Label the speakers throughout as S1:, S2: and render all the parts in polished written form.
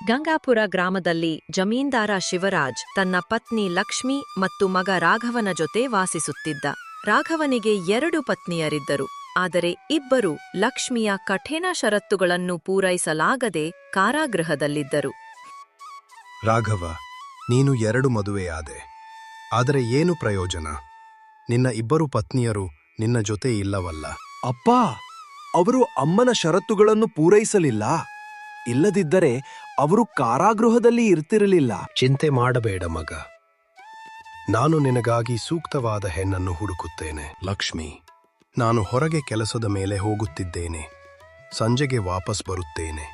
S1: ಗಂಗಾಪುರ ಗ್ರಾಮದಲ್ಲಿ ಜಮೀನ್ದಾರ ಶಿವರಾಜ್ ತನ್ನ ಪತ್ನಿ ಲಕ್ಷ್ಮಿ ಮತ್ತು ಮಗ ರಾಘವನ ಜೊತೆ ವಾಸಿಸುತ್ತಿದ್ದ. ರಾಘವನಿಗೆ 2 ಪತ್ನಿಯರಿದ್ದರು, ಆದರೆ ಇಬ್ಬರು ಲಕ್ಷ್ಮಿಯ ಕಠಿಣ ಷರತ್ತುಗಳನ್ನು ಪೂರೈಸಲಾಗದೆ ಕಾರಾಗೃಹದಲ್ಲಿದ್ದರು.
S2: ರಾಘವ, ನೀನು 2 ಮದುವೆಯಾದೆ, ಆದರೆ ಏನು ಪ್ರಯೋಜನ? ನಿನ್ನ 2 ಪತ್ನಿಯರು ನಿನ್ನ ಜೊತೆ ಇಲ್ಲವಲ್ಲ.
S3: ಅಪ್ಪಾ, ಅವರು ಅಮ್ಮನ ಷರತ್ತುಗಳನ್ನು ಪೂರೈಸಲಿಲ್ಲ. ಇಲ್ಲದಿದ್ದರೆ ಅವರು ಕಾರಾಗೃಹದಲ್ಲಿ ಇರ್ತಿರಲಿಲ್ಲ.
S2: ಚಿಂತೆ ಮಾಡಬೇಡ ಮಗ, ನಾನು ನಿನಗಾಗಿ ಸೂಕ್ತವಾದ ಹೆಣ್ಣನ್ನು ಹುಡುಕುತ್ತೇನೆ. ಲಕ್ಷ್ಮಿ, ನಾನು ಹೊರಗೆ ಕೆಲಸದ ಮೇಲೆ ಹೋಗುತ್ತಿದ್ದೇನೆ, ಸಂಜೆಗೆ ವಾಪಸ್ ಬರುತ್ತೇನೆ.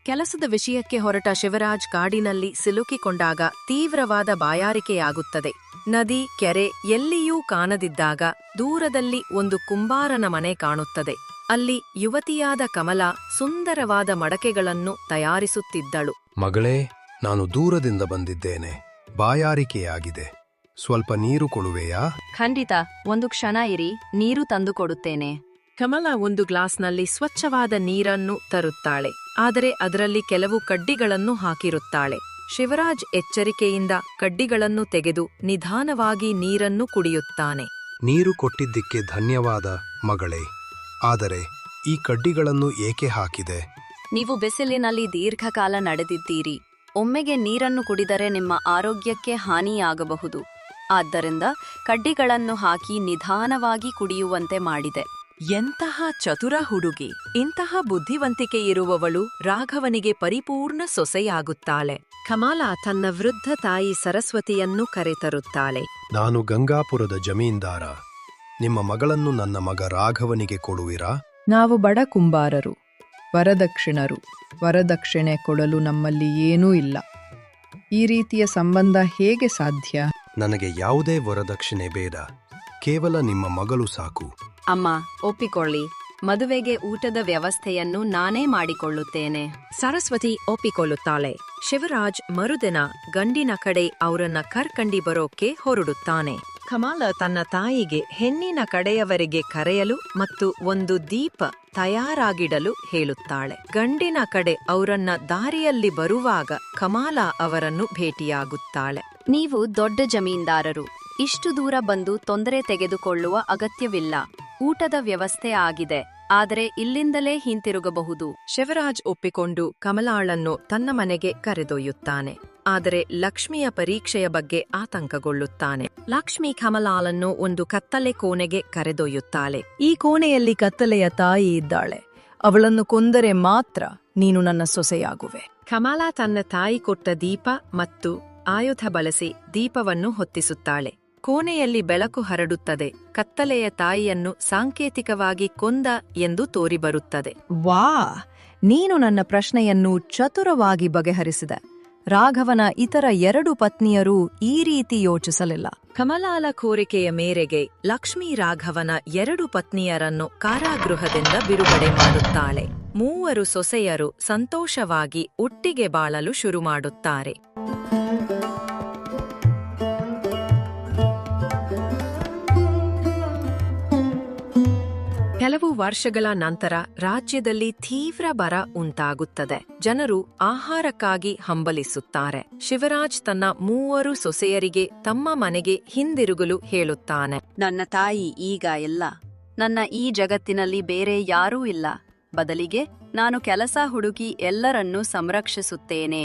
S1: ಕೆಲಸದ ವಿಷಯಕ್ಕೆ ಹೊರಟ ಶಿವರಾಜ್ ಕಾಡಿನಲ್ಲಿ ಸಿಲುಕಿಕೊಂಡಾಗ ತೀವ್ರವಾದ ಬಾಯಾರಿಕೆಯಾಗುತ್ತದೆ. ನದಿ, ಕೆರೆ ಎಲ್ಲಿಯೂ ಕಾಣದಿದ್ದಾಗ ದೂರದಲ್ಲಿ ಒಂದು ಕುಂಬಾರನ ಮನೆ ಕಾಣುತ್ತದೆ. ಅಲ್ಲಿ ಯುವತಿಯಾದ ಕಮಲಾ ಸುಂದರವಾದ ಮಡಕೆಗಳನ್ನು ತಯಾರಿಸುತ್ತಿದ್ದಳು.
S2: ಮಗಳೇ, ನಾನು ದೂರದಿಂದ ಬಂದಿದ್ದೇನೆ, ಬಾಯಾರಿಕೆಯಾಗಿದೆ, ಸ್ವಲ್ಪ ನೀರು ಕೊಡುವೆಯಾ?
S4: ಖಂಡಿತ, ಒಂದು ಕ್ಷಣ ಇರಿ, ನೀರು ತಂದುಕೊಡುತ್ತೇನೆ.
S1: ಕಮಲಾ ಒಂದು ಗ್ಲಾಸ್ನಲ್ಲಿ ಸ್ವಚ್ಛವಾದ ನೀರನ್ನು ತರುತ್ತಾಳೆ, ಆದರೆ ಅದರಲ್ಲಿ ಕೆಲವು ಕಡ್ಡಿಗಳನ್ನು ಹಾಕಿರುತ್ತಾಳೆ. ಶಿವರಾಜ್ ಎಚ್ಚರಿಕೆಯಿಂದ ಕಡ್ಡಿಗಳನ್ನು ತೆಗೆದು ನಿಧಾನವಾಗಿ ನೀರನ್ನು ಕುಡಿಯುತ್ತಾನೆ.
S2: ನೀರು ಕೊಟ್ಟಿದ್ದಕ್ಕೆ ಧನ್ಯವಾದ ಮಗಳೇ, ಆದರೆ ಈ ಕಡ್ಡಿಗಳನ್ನು ಏಕೆ ಹಾಕಿದೆ?
S4: ನೀವು ಬಿಸಿಲಿನಲ್ಲಿ ದೀರ್ಘಕಾಲ ನಡೆದಿದ್ದೀರಿ. ಒಮ್ಮೆಗೆ ನೀರನ್ನು ಕುಡಿದರೆ ನಿಮ್ಮ ಆರೋಗ್ಯಕ್ಕೆ ಹಾನಿಯಾಗಬಹುದು. ಆದ್ದರಿಂದ ಕಡ್ಡಿಗಳನ್ನು ಹಾಕಿ ನಿಧಾನವಾಗಿ ಕುಡಿಯುವಂತೆ ಮಾಡಿದೆ.
S1: ಎಂತಹ ಚತುರ ಹುಡುಗಿ! ಇಂತಹ ಬುದ್ಧಿವಂತಿಕೆ ಇರುವವಳು ರಾಘವನಿಗೆ ಪರಿಪೂರ್ಣ ಸೊಸೆಯಾಗುತ್ತಾಳೆ. ಕಮಲಾ ತನ್ನ ವೃದ್ಧ ತಾಯಿ ಸರಸ್ವತಿಯನ್ನು ಕರೆತರುತ್ತಾಳೆ.
S2: ನಾನು ಗಂಗಾಪುರದ ಜಮೀನ್ದಾರ, ನಿಮ್ಮ ಮಗಳನ್ನು ನನ್ನ ಮಗ ರಾಘವನಿಗೆ ಕೊಡುವಿರಾ?
S5: ನಾವು ಬಡ ಕುಂಬಾರರು, ವರದಕ್ಷಿಣರು. ವರದಕ್ಷಿಣೆ ಕೊಡಲು ನಮ್ಮಲ್ಲಿ ಏನೂ ಇಲ್ಲ. ಈ ರೀತಿಯ ಸಂಬಂಧ ಹೇಗೆ ಸಾಧ್ಯ?
S2: ನನಗೆ ಯಾವುದೇ ವರದಕ್ಷಿಣೆ ಬೇಡ, ಕೇವಲ ನಿಮ್ಮ ಮಗಳು ಸಾಕು.
S4: ಅಮ್ಮ, ಒಪ್ಪಿಕೊಳ್ಳಿ. ಮದುವೆಗೆ ಊಟದ ವ್ಯವಸ್ಥೆಯನ್ನು ನಾನೇ ಮಾಡಿಕೊಳ್ಳುತ್ತೇನೆ.
S1: ಸರಸ್ವತಿ ಒಪ್ಪಿಕೊಳ್ಳುತ್ತಾಳೆ. ಶಿವರಾಜ್ ಮರುದಿನ ಗಂಡಿನ ಕಡೆ ಅವರನ್ನ ಕರ್ಕಂಡಿ ಬರೋಕೆ ಹೊರಡುತ್ತಾನೆ. ಕಮಲಾ ತನ್ನ ತಾಯಿಗೆ ಹೆಣ್ಣಿನ ಕಡೆಯವರೆಗೆ ಕರೆಯಲು ಮತ್ತು ಒಂದು ದೀಪ ತಯಾರಾಗಿಡಲು ಹೇಳುತ್ತಾಳೆ. ಗಂಡಿನ ಕಡೆ ಅವರನ್ನ ದಾರಿಯಲ್ಲಿ ಬರುವಾಗ ಕಮಲಾ ಅವರನ್ನು ಭೇಟಿಯಾಗುತ್ತಾಳೆ.
S4: ನೀವು ದೊಡ್ಡ ಜಮೀನ್ದಾರರು, ಇಷ್ಟು ದೂರ ಬಂದು ತೊಂದರೆ ತೆಗೆದುಕೊಳ್ಳುವ ಅಗತ್ಯವಿಲ್ಲ. ಊಟದ ವ್ಯವಸ್ಥೆ ಆಗಿದೆ, ಆದರೆ ಇಲ್ಲಿಂದಲೇ ಹಿಂತಿರುಗಬಹುದು.
S1: ಶಿವರಾಜ್ ಒಪ್ಪಿಕೊಂಡು ಕಮಲಾಳನ್ನು ತನ್ನ ಮನೆಗೆ ಕರೆದೊಯ್ಯುತ್ತಾನೆ. ಆದರೆ ಲಕ್ಷ್ಮಿಯ ಪರೀಕ್ಷೆಯ ಬಗ್ಗೆ ಆತಂಕಗೊಳ್ಳುತ್ತಾನೆ. ಲಕ್ಷ್ಮಿ ಕಮಲಾಳನ್ನು ಒಂದು ಕತ್ತಲೆ ಕೋಣೆಗೆ ಕರೆದೊಯ್ಯುತ್ತಾಳೆ.
S5: ಈ ಕೋಣೆಯಲ್ಲಿ ಕತ್ತಲೆಯ ತಾಯಿ ಇದ್ದಾಳೆ. ಅವಳನ್ನು ಕೊಂದರೆ ಮಾತ್ರ ನೀನು ನನ್ನ ಸೊಸೆಯಾಗುವೆ.
S1: ಕಮಲಾ ತನ್ನ ತಾಯಿ ಕೊಟ್ಟ ದೀಪ ಮತ್ತು ಆಯುಧ ಬಳಸಿ ದೀಪವನ್ನು ಹೊತ್ತಿಸುತ್ತಾಳೆ. ಕೋಣೆಯಲ್ಲಿ ಬೆಳಕು ಹರಡುತ್ತದೆ. ಕತ್ತಲೆಯ ತಾಯಿಯನ್ನು ಸಾಂಕೇತಿಕವಾಗಿ ಕೊಂದ ಎಂದು ತೋರಿಬರುತ್ತದೆ.
S5: ವಾ, ನೀನು ನನ್ನ ಪ್ರಶ್ನೆಯನ್ನು ಚತುರವಾಗಿ ಬಗೆಹರಿಸಿದೆ. ರಾಘವನ ಇತರ 2 ಪತ್ನಿಯರು ಈ ರೀತಿ ಯೋಚಿಸಲಿಲ್ಲ.
S1: ಕಮಲಾಳ ಕೋರಿಕೆಯ ಮೇರೆಗೆ ಲಕ್ಷ್ಮೀ ರಾಘವನ 2 ಪತ್ನಿಯರನ್ನು ಕಾರಾಗೃಹದಿಂದ ಬಿಡುಗಡೆ ಮಾಡುತ್ತಾಳೆ. 3 ಸೊಸೆಯರು ಸಂತೋಷವಾಗಿ ಒಟ್ಟಿಗೆ ಬಾಳಲು ಶುರುಮಾಡುತ್ತಾರೆ. ಕೆಲವು ವರ್ಷಗಳ ನಂತರ ರಾಜ್ಯದಲ್ಲಿ ತೀವ್ರ ಬರ ಉಂಟಾಗುತ್ತದೆ. ಜನರು ಆಹಾರಕ್ಕಾಗಿ ಹಂಬಲಿಸುತ್ತಾರೆ. ಶಿವರಾಜ್ ತನ್ನ 3 ಸೊಸೆಯರಿಗೆ ತಮ್ಮ ಮನೆಗೆ ಹಿಂದಿರುಗಲು ಹೇಳುತ್ತಾನೆ.
S4: ನನ್ನ ತಾಯಿ ಈಗ ಇಲ್ಲ. ನನ್ನ ಈ ಜಗತ್ತಿನಲ್ಲಿ ಬೇರೆ ಯಾರೂ ಇಲ್ಲ. ಬದಲಿಗೆ ನಾನು ಕೆಲಸ ಹುಡುಕಿ ಎಲ್ಲರನ್ನೂ ಸಂರಕ್ಷಿಸುತ್ತೇನೆ.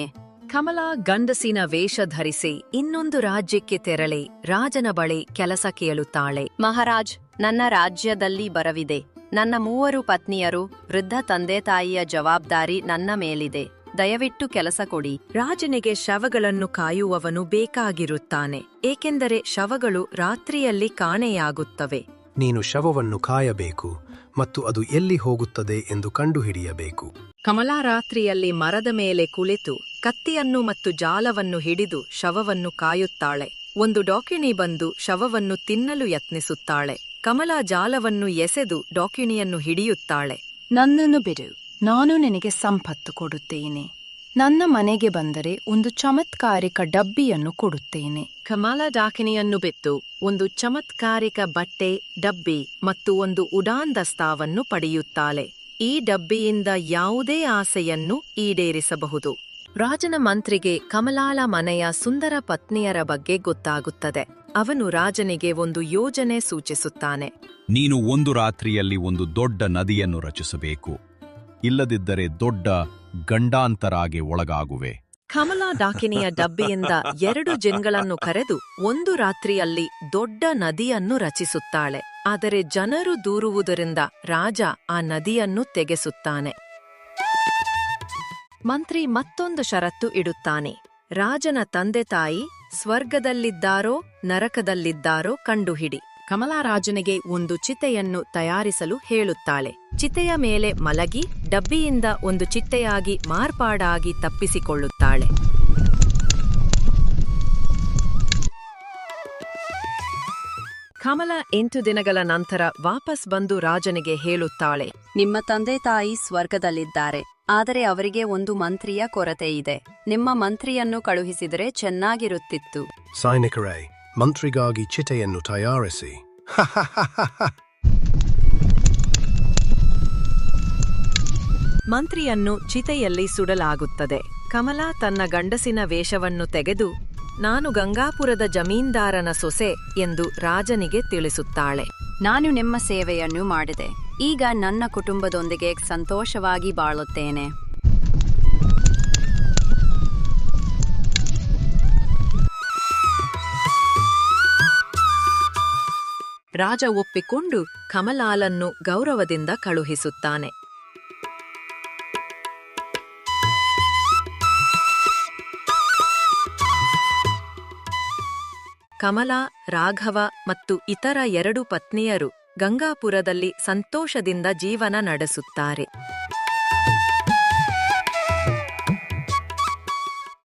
S1: ಕಮಲಾ ಗಂಡಸಿನ ವೇಷ ಧರಿಸಿ ಇನ್ನೊಂದು ರಾಜ್ಯಕ್ಕೆ ತೆರಳಿ ರಾಜನ ಬಳಿ ಕೆಲಸ ಕೇಳುತ್ತಾಳೆ.
S4: ಮಹಾರಾಜ್, ನನ್ನ ರಾಜ್ಯದಲ್ಲಿ ಬರವಿದೆ. ನನ್ನ 3 ಪತ್ನಿಯರು, ವೃದ್ಧ ತಂದೆ ತಾಯಿಯ ಜವಾಬ್ದಾರಿ ನನ್ನ ಮೇಲಿದೆ. ದಯವಿಟ್ಟು ಕೆಲಸ ಕೊಡಿ.
S1: ರಾಜನಿಗೆ ಶವಗಳನ್ನು ಕಾಯುವವನು ಬೇಕಾಗಿರುತ್ತಾನೆ, ಏಕೆಂದರೆ ಶವಗಳು ರಾತ್ರಿಯಲ್ಲಿ ಕಾಣೆಯಾಗುತ್ತವೆ.
S2: ನೀನು ಶವವನ್ನು ಕಾಯಬೇಕು ಮತ್ತು ಅದು ಎಲ್ಲಿ ಹೋಗುತ್ತದೆ ಎಂದು ಕಂಡುಹಿಡಿಯಬೇಕು.
S1: ಕಮಲಾ ರಾತ್ರಿಯಲ್ಲಿ ಮರದ ಮೇಲೆ ಕುಳಿತು ಕತ್ತಿಯನ್ನು ಮತ್ತು ಜಾಲವನ್ನು ಹಿಡಿದು ಶವವನ್ನು ಕಾಯುತ್ತಾಳೆ. ಒಂದು ಡಾಕಿಣಿ ಬಂದು ಶವವನ್ನು ತಿನ್ನಲು ಯತ್ನಿಸುತ್ತಾಳೆ. ಕಮಲಾ ಜಾಲವನ್ನು ಎಸೆದು ಡಾಕಿಣಿಯನ್ನು ಹಿಡಿಯುತ್ತಾಳೆ.
S5: ನನ್ನನ್ನು ಬಿಡು, ನಾನು ನಿನಗೆ ಸಂಪತ್ತು ಕೊಡುತ್ತೇನೆ. ನನ್ನ ಮನೆಗೆ ಬಂದರೆ ಒಂದು ಚಮತ್ಕಾರಿಕ ಡಬ್ಬಿಯನ್ನು ಕೊಡುತ್ತೇನೆ.
S1: ಕಮಲಾ ಡಾಕಿಣಿಯನ್ನು ಬಿತ್ತು ಒಂದು ಚಮತ್ಕಾರಿಕ ಬಟ್ಟೆ, ಡಬ್ಬಿ ಮತ್ತು ಒಂದು ಉಡಾನ್ ದಸ್ತಾವನ್ನು ಪಡೆಯುತ್ತಾಳೆ. ಈ ಡಬ್ಬಿಯಿಂದ ಯಾವುದೇ ಆಸೆಯನ್ನು ಈಡೇರಿಸಬಹುದು. ರಾಜನ ಮಂತ್ರಿಗೆ ಕಮಲಾಳ ಮನೆಯ ಸುಂದರ ಪತ್ನಿಯರ ಬಗ್ಗೆ ಗೊತ್ತಾಗುತ್ತದೆ. ಅವನು ರಾಜನಿಗೆ ಒಂದು ಯೋಜನೆ ಸೂಚಿಸುತ್ತಾನೆ.
S6: ನೀನು ಒಂದು ರಾತ್ರಿಯಲ್ಲಿ ಒಂದು ದೊಡ್ಡ ನದಿಯನ್ನು ರಚಿಸಬೇಕು. ಇಲ್ಲದಿದ್ದರೆ ದೊಡ್ಡ ಗಂಡಾಂತರಾಗೆ ಒಳಗಾಗುವೆ.
S1: ಕಮಲಾ ಡಾಕಿನಿಯ ಡಬ್ಬಿಯಿಂದ 2 ಜಿನ್ಗಳನ್ನು ಕರೆದು ಒಂದು ರಾತ್ರಿಯಲ್ಲಿ ದೊಡ್ಡ ನದಿಯನ್ನು ರಚಿಸುತ್ತಾಳೆ. ಆದರೆ ಜನರು ದೂರುವುದರಿಂದ ರಾಜ ಆ ನದಿಯನ್ನು ತೆಗೆಸುತ್ತಾನೆ. ಮಂತ್ರಿ ಮತ್ತೊಂದು ಷರತ್ತು ಇಡುತ್ತಾನೆ. ರಾಜನ ತಂದೆ ತಾಯಿ ಸ್ವರ್ಗದಲ್ಲಿದ್ದಾರೋ ನರಕದಲ್ಲಿದ್ದಾರೋ ಕಂಡುಹಿಡಿ. ಕಮಲಾ ರಾಜನಿಗೆ ಒಂದು ಚಿತೆಯನ್ನು ತಯಾರಿಸಲು ಹೇಳುತ್ತಾಳೆ. ಚಿತೆಯ ಮೇಲೆ ಮಲಗಿ ಡಬ್ಬಿಯಿಂದ ಒಂದು ಚಿಟ್ಟೆಯಾಗಿ ಮಾರ್ಪಾಡಾಗಿ ತಪ್ಪಿಸಿಕೊಳ್ಳುತ್ತಾಳೆ. ಕಮಲಾ 8 ದಿನಗಳ ನಂತರ ವಾಪಸ್ ಬಂದು ರಾಜನಿಗೆ ಹೇಳುತ್ತಾಳೆ.
S4: ನಿಮ್ಮ ತಂದೆ ತಾಯಿ ಸ್ವರ್ಗದಲ್ಲಿದ್ದಾರೆ, ಆದರೆ ಅವರಿಗೆ ಒಂದು ಮಂತ್ರಿಯ ಕೊರತೆ ಇದೆ. ನಿಮ್ಮ ಮಂತ್ರಿಯನ್ನು ಕಳುಹಿಸಿದರೆ ಚೆನ್ನಾಗಿರುತ್ತಿತ್ತು.
S2: ಸೈನಿಕರೇ, ಮಂತ್ರಿಗಾಗಿ ಚಿತೆಯನ್ನು ತಯಾರಿಸಿ.
S1: ಮಂತ್ರಿಯನ್ನು ಚಿತೆಯಲ್ಲಿ ಸುಡಲಾಗುತ್ತದೆ. ಕಮಲಾ ತನ್ನ ಗಂಡಸಿನ ವೇಷವನ್ನು ತೆಗೆದು ನಾನು ಗಂಗಾಪುರದ ಜಮೀನ್ದಾರನ ಸೊಸೆ ಎಂದು ರಾಜನಿಗೆ ತಿಳಿಸುತ್ತಾಳೆ.
S4: ನಾನು ನಿಮ್ಮ ಸೇವೆಯನ್ನು ಮಾಡಿದೆ. ಈಗ ನನ್ನ ಕುಟುಂಬದೊಂದಿಗೆ ಸಂತೋಷವಾಗಿ ಬಾಳುತ್ತೇನೆ.
S1: ರಾಜ ಒಪ್ಪಿಕೊಂಡು ಕಮಲಾಳನ್ನು ಗೌರವದಿಂದ ಕಳುಹಿಸುತ್ತಾನೆ. ಕಮಲಾ, ರಾಘವ ಮತ್ತು ಇತರ 2 ಪತ್ನಿಯರು ಗಂಗಾಪುರದಲ್ಲಿ ಸಂತೋಷದಿಂದ ಜೀವನ ನಡೆಸುತ್ತಾರೆ.